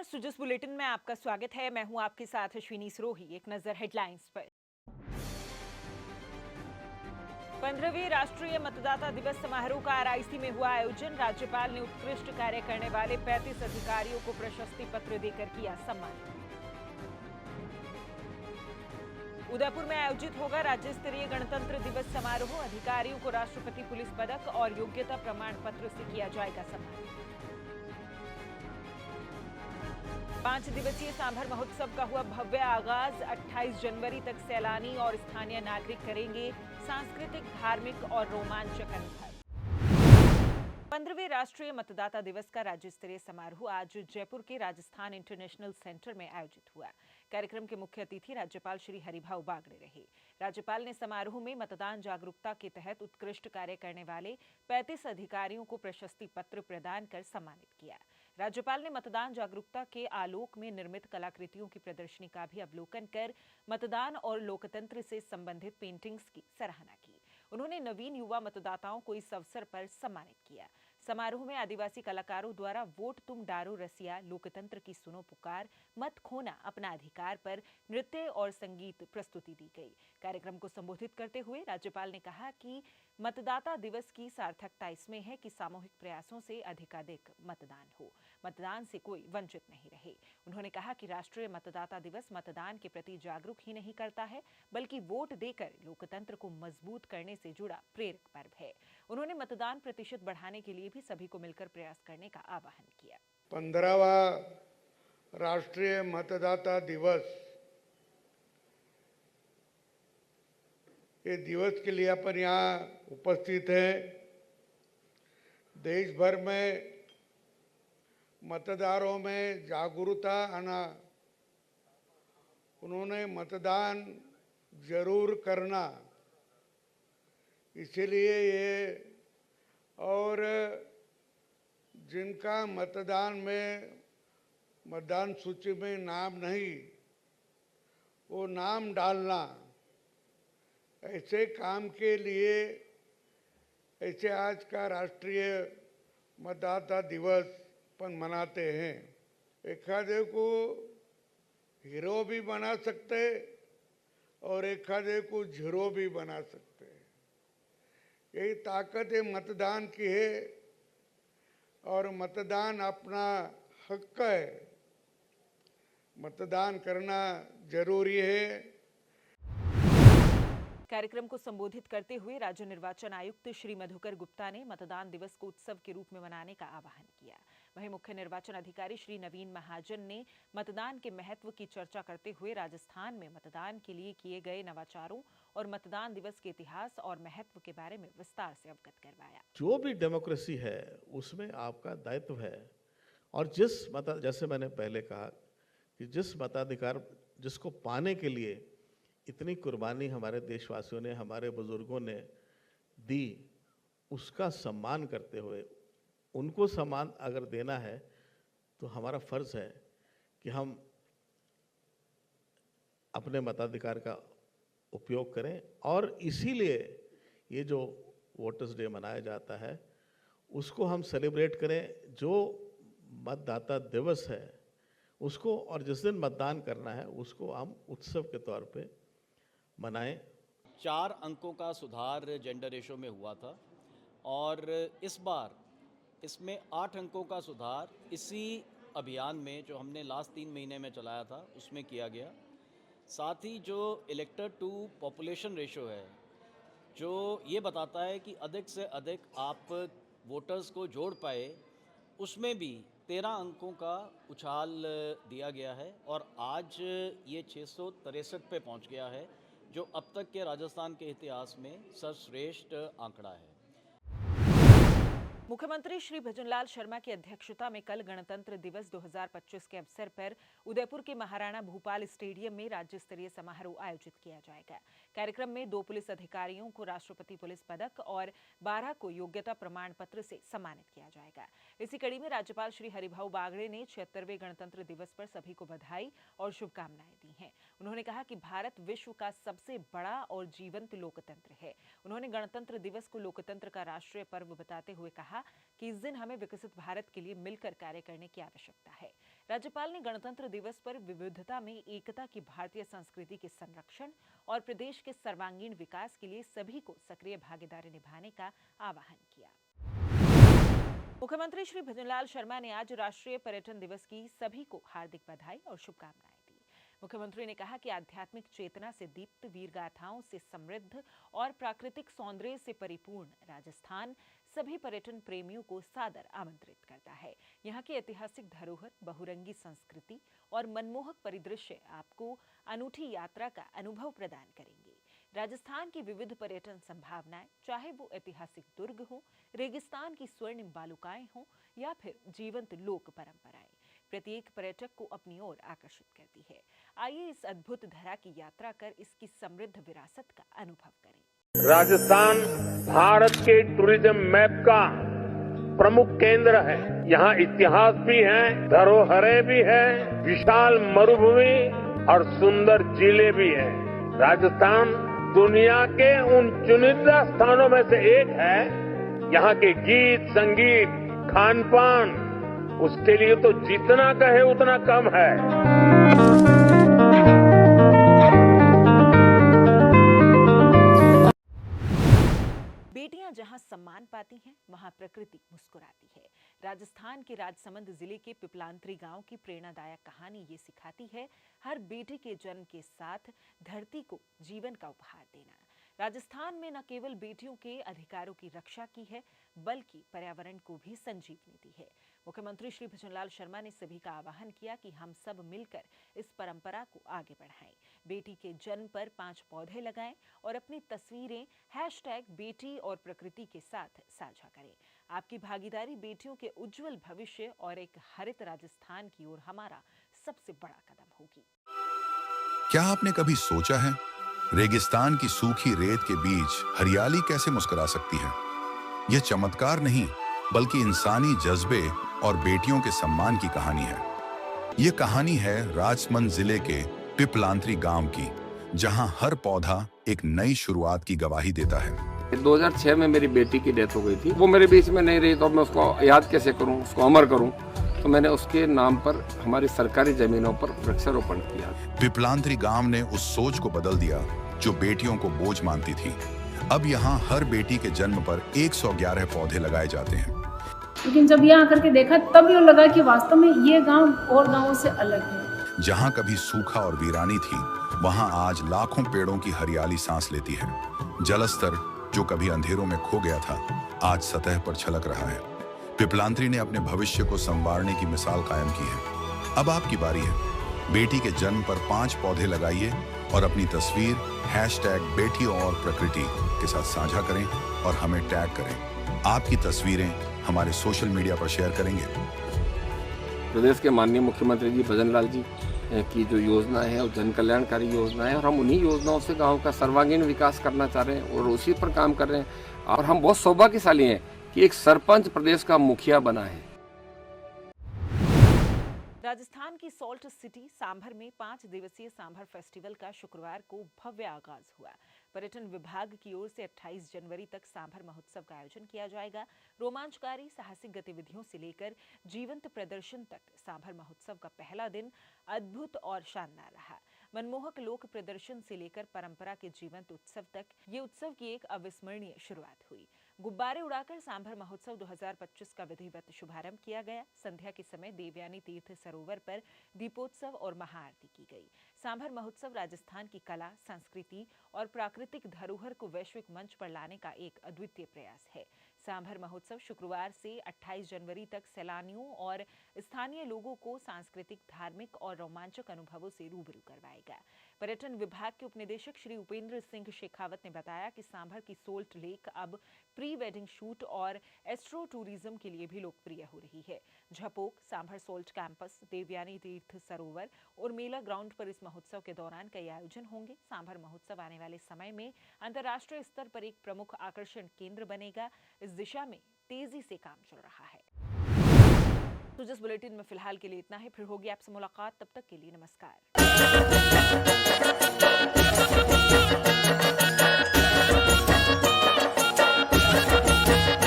Sujas bulletin में आपका स्वागत है। मैं हूं आपके साथ अश्विनी सरोही। एक नजर हेडलाइंस पर। 15वें राष्ट्रीय मतदाता दिवस समारोह का आरआईसी में हुआ आयोजन। राज्यपाल ने उत्कृष्ट कार्य करने वाले 35 अधिकारियों को प्रशस्ति पत्र देकर किया सम्मानित। उदयपुर में आयोजित होगा राज्य स्तरीय गणतंत्र दिवस समारोह। अधिकारियों को राष्ट्रपति पुलिस पदक और योग्यता प्रमाण पत्र से किया जाएगा सम्मानित। 5 दिवसीय सांभर महोत्सव का हुआ भव्य आगाज। 28 जनवरी तक सैलानी और स्थानीय नागरिक करेंगे सांस्कृतिक, धार्मिक और रोमांचक अनुभव। 15वें राष्ट्रीय मतदाता दिवस का राज्य स्तरीय समारोह आज जयपुर के राजस्थान इंटरनेशनल सेंटर में आयोजित हुआ। कार्यक्रम के मुख्य अतिथि राज्यपाल श्री हरिभाऊ बागड़े रहे। राज्यपाल ने समारोह में मतदान जागरूकता के तहत उत्कृष्ट कार्य करने वाले 35 अधिकारियों को प्रशस्ति पत्र प्रदान कर सम्मानित किया। राज्यपाल ने मतदान जागरूकता के आलोक में निर्मित कलाकृतियों की प्रदर्शनी का भी अवलोकन कर मतदान और लोकतंत्र से संबंधित पेंटिंग्स की सराहना की। उन्होंने नवीन युवा मतदाताओं को इस अवसर पर सम्मानित किया। समारोह में आदिवासी कलाकारों द्वारा वोट तुम डारो रसिया, लोकतंत्र की सुनो पुकार, मत खोना अपना अधिकार पर नृत्य और संगीत प्रस्तुति दी गई। कार्यक्रम को संबोधित करते हुए राज्यपाल ने कहा कि मतदाता दिवस की सार्थकता इसमें है कि सामूहिक प्रयासों से अधिकाधिक मतदान हो, मतदान से कोई वंचित नहीं रहे। उन्होंने कहा कि राष्ट्रीय मतदाता दिवस मतदान के प्रति जागरूक ही नहीं करता है, बल्कि वोट देकर लोकतंत्र को मजबूत करने से जुड़ा प्रेरक पर्व है। उन्होंने मतदान प्रतिशत बढ़ाने के लिए भी सभी को मिलकर प्रयास करने का आह्वान किया। 15वां राष्ट्रीय मतदाता दिवस, ये दिवस के लिए अपन यहाँ उपस्थित हैं। देश भर में मतदारों में जागरूकता आना, उन्होंने मतदान जरूर करना, इसीलिए ये और जिनका मतदान सूची में नाम नहीं, वो नाम डालना, ऐसे काम के लिए ऐसे आज का राष्ट्रीय मतदाता दिवस अपन मनाते हैं। एखादे को हीरो भी बना सकते और एखादे को झीरो भी बना सकते हैं। यही ताकत है मतदान की है और मतदान अपना हक है, मतदान करना जरूरी है। कार्यक्रम को संबोधित करते हुए राज्य निर्वाचन आयुक्त श्री मधुकर गुप्ता ने मतदान दिवस को उत्सव के रूप में मनाने का आह्वान किया। वहीं मुख्य निर्वाचन अधिकारी श्री नवीन महाजन ने मतदान के महत्व की चर्चा करते हुए राजस्थान में मतदान के लिए किए गए नवाचारों और मतदान दिवस के इतिहास और महत्व के बारे में विस्तार से अवगत करवाया। जो भी डेमोक्रेसी है उसमें आपका दायित्व है, और जैसे मैंने पहले कहा कि जिस मताधिकार जिसको पाने के लिए इतनी कुर्बानी हमारे देशवासियों ने, हमारे बुजुर्गों ने दी, उसका सम्मान करते हुए उनको सम्मान अगर देना है तो हमारा फर्ज है कि हम अपने मताधिकार का उपयोग करें। और इसीलिए ये जो वोटर्स डे मनाया जाता है उसको हम सेलिब्रेट करें। जो मतदाता दिवस है उसको, और जिस दिन मतदान करना है उसको हम उत्सव के तौर पे मनाएं। 4 अंकों का सुधार जेंडर रेशो में हुआ था और इस बार इसमें 8 अंकों का सुधार इसी अभियान में जो हमने लास्ट 3 महीने में चलाया था उसमें किया गया। साथ ही जो इलेक्टर टू पॉपुलेशन रेशो है, जो ये बताता है कि अधिक से अधिक आप वोटर्स को जोड़ पाए, उसमें भी 13 अंकों का उछाल दिया गया है और आज ये 663 पे पहुंच गया है, जो अब तक के राजस्थान के इतिहास में सर्वश्रेष्ठ आंकड़ा है। मुख्यमंत्री श्री भजनलाल शर्मा की अध्यक्षता में कल गणतंत्र दिवस 2025 के अवसर पर उदयपुर के महाराणा भूपाल स्टेडियम में राज्य स्तरीय समारोह आयोजित किया जाएगा। कार्यक्रम में 2 पुलिस अधिकारियों को राष्ट्रपति पुलिस पदक और 12 को योग्यता प्रमाण पत्र से सम्मानित किया जाएगा। इसी कड़ी में राज्यपाल श्री हरिभाऊ बागड़े ने 76वें गणतंत्र दिवस पर सभी को बधाई और शुभकामनाएं दी हैं। उन्होंने कहा कि भारत विश्व का सबसे बड़ा और जीवंत लोकतंत्र है। उन्होंने गणतंत्र दिवस को लोकतंत्र का राष्ट्रीय पर्व बताते हुए कहा कहा कि इस दिन हमें विकसित भारत के लिए मिलकर कार्य करने की आवश्यकता है। राज्यपाल ने गणतंत्र दिवस पर विविधता में एकता की भारतीय संस्कृति के संरक्षण और प्रदेश के सर्वांगीण विकास के लिए सभी को सक्रिय भागीदारी निभाने का आह्वान किया। मुख्यमंत्री श्री भजनलाल शर्मा ने आज राष्ट्रीय पर्यटन दिवस की सभी को हार्दिक बधाई और शुभकामनाएं दी। मुख्यमंत्री ने कहा कि आध्यात्मिक चेतना से दीप्त, वीर गाथाओं से समृद्ध और प्राकृतिक सौंदर्य से परिपूर्ण राजस्थान सभी पर्यटन प्रेमियों को सादर आमंत्रित करता है। यहाँ की ऐतिहासिक धरोहर, बहुरंगी संस्कृति और मनमोहक परिदृश्य आपको अनूठी यात्रा का अनुभव प्रदान करेंगे। राजस्थान की विविध पर्यटन संभावनाएं, चाहे वो ऐतिहासिक दुर्ग हो, रेगिस्तान की स्वर्णिम बालुकाएं हों या फिर जीवंत लोक परंपराएं, प्रत्येक पर्यटक को अपनी ओर आकर्षित करती है। आइए इस अद्भुत धरा की यात्रा कर इसकी समृद्ध विरासत का अनुभव करें। राजस्थान भारत के टूरिज्म मैप का प्रमुख केंद्र है। यहाँ इतिहास भी है, धरोहरें भी है, विशाल मरुभूमि और सुंदर जिले भी है। राजस्थान दुनिया के उन चुनिंदा स्थानों में से एक है। यहाँ के गीत, संगीत, खान पान, उसके लिए तो जितना कहे उतना कम है। बेटियां जहां सम्मान पाती हैं, वहां प्रकृति मुस्कुराती है। राजस्थान के राजसमंद जिले के पिपलांत्री गांव की प्रेरणादायक कहानी ये सिखाती है, हर बेटी के जन्म के साथ धरती को जीवन का उपहार देना। राजस्थान में न केवल बेटियों के अधिकारों की रक्षा की है, बल्कि पर्यावरण को भी संजीवनी दी है। मुख्यमंत्री श्री भजनलाल शर्मा ने सभी का आह्वान किया कि हम सब मिलकर इस परंपरा को आगे बढ़ाएं। बेटी के जन्म पर 5 पौधे लगाएं और अपनी तस्वीरें #बेटी और प्रकृति के साथ साझा करें। आपकी भागीदारी बेटियों के उज्जवल भविष्य और एक हरित राजस्थान की ओर हमारा सबसे बड़ा कदम होगी। क्या आपने कभी सोचा है, रेगिस्तान की सूखी रेत के बीच हरियाली कैसे मुस्कुरा सकती है? यह चमत्कार नहीं, बल्कि इंसानी जज्बे और बेटियों के सम्मान की कहानी है। यह कहानी है राजसमंद जिले के पिपलांत्री गांव की, जहां हर पौधा एक नई शुरुआत की गवाही देता है। 2006 में मेरी बेटी की डेथ हो गई थी। वो मेरे बीच में नहीं रही तो मैं उसको याद कैसे करूं, उसको अमर करूं। तो मैंने उसके नाम पर हमारी सरकारी जमीनों पर वृक्षारोपण किया। पिपलांत्री गांव ने उस सोच को बदल दिया जो बेटियों को बोझ मानती थी। अब यहाँ हर बेटी के जन्म पर 111 पौधे लगाए जाते हैं। लेकिन जब यहाँ आकर के देखा तब यूँ लगा कि वास्तव में ये गांव और गांवों से अलग है। जहाँ कभी सूखा और वीरानी थी, वहाँ आज लाखों पेड़ों की हरियाली सांस लेती है। जलस्तर जो कभी अंधेरों में खो गया था, आज सतह पर छलक रहा है। पिपलांत्री ने अपने भविष्य को संवारने की मिसाल कायम की है। अब आपकी बारी है। बेटी के जन्म पर 5 पौधे लगाइए और अपनी तस्वीर #बेटी और प्रकृति के साथ साझा करें और हमें टैग करें। आपकी तस्वीरें हमारे सोशल मीडिया पर शेयर करेंगे। प्रदेश के माननीय मुख्यमंत्री जी भजनलाल जी की जो योजना है वो जन कल्याणकारी योजना है और हम उन्हीं योजनाओं से गांव का सर्वांगीण विकास करना चाह रहे हैं और उसी पर काम कर रहे हैं। और हम बहुत सौभाग्यशाली हैं कि एक सरपंच प्रदेश का मुखिया बना है। राजस्थान की सॉल्ट सिटी सांभर में 5 दिवसीय सांभर फेस्टिवल का शुक्रवार को भव्य आगाज हुआ। पर्यटन विभाग की ओर से 28 जनवरी तक सांभर महोत्सव का आयोजन किया जाएगा। रोमांचकारी साहसिक गतिविधियों से लेकर जीवंत प्रदर्शन तक सांभर महोत्सव का पहला दिन अद्भुत और शानदार रहा। मनमोहक लोक प्रदर्शन से लेकर परंपरा के जीवंत उत्सव तक ये उत्सव की एक अविस्मरणीय शुरुआत हुई। गुब्बारे उड़ाकर सांभर महोत्सव 2025 का विधिवत शुभारंभ किया गया। संध्या के समय देवयानी तीर्थ सरोवर पर दीपोत्सव और महाआरती की गई। सांभर महोत्सव राजस्थान की कला, संस्कृति और प्राकृतिक धरोहर को वैश्विक मंच पर लाने का एक अद्वितीय प्रयास है। सांभर महोत्सव शुक्रवार से 28 जनवरी तक सैलानियों और स्थानीय लोगों को सांस्कृतिक, धार्मिक और रोमांचक अनुभवों से रूबरू करवाएगा। पर्यटन विभाग के उपनिदेशक श्री उपेंद्र सिंह शेखावत ने बताया कि सांभर की सोल्ट लेक अब प्री वेडिंग शूट और एस्ट्रो टूरिज्म के लिए भी लोकप्रिय हो रही है। झपोक, सांभर सोल्ट कैंपस, देवयानी तीर्थ सरोवर और मेला ग्राउंड पर इस महोत्सव के दौरान कई आयोजन होंगे। सांभर महोत्सव आने वाले समय में अंतर्राष्ट्रीय स्तर पर एक प्रमुख आकर्षण केंद्र बनेगा। इस दिशा में तेजी से काम चल रहा है। तो जिस बुलेटिन में फिलहाल के लिए इतना है, फिर होगी आपसे मुलाकात। तब तक के लिए नमस्कार।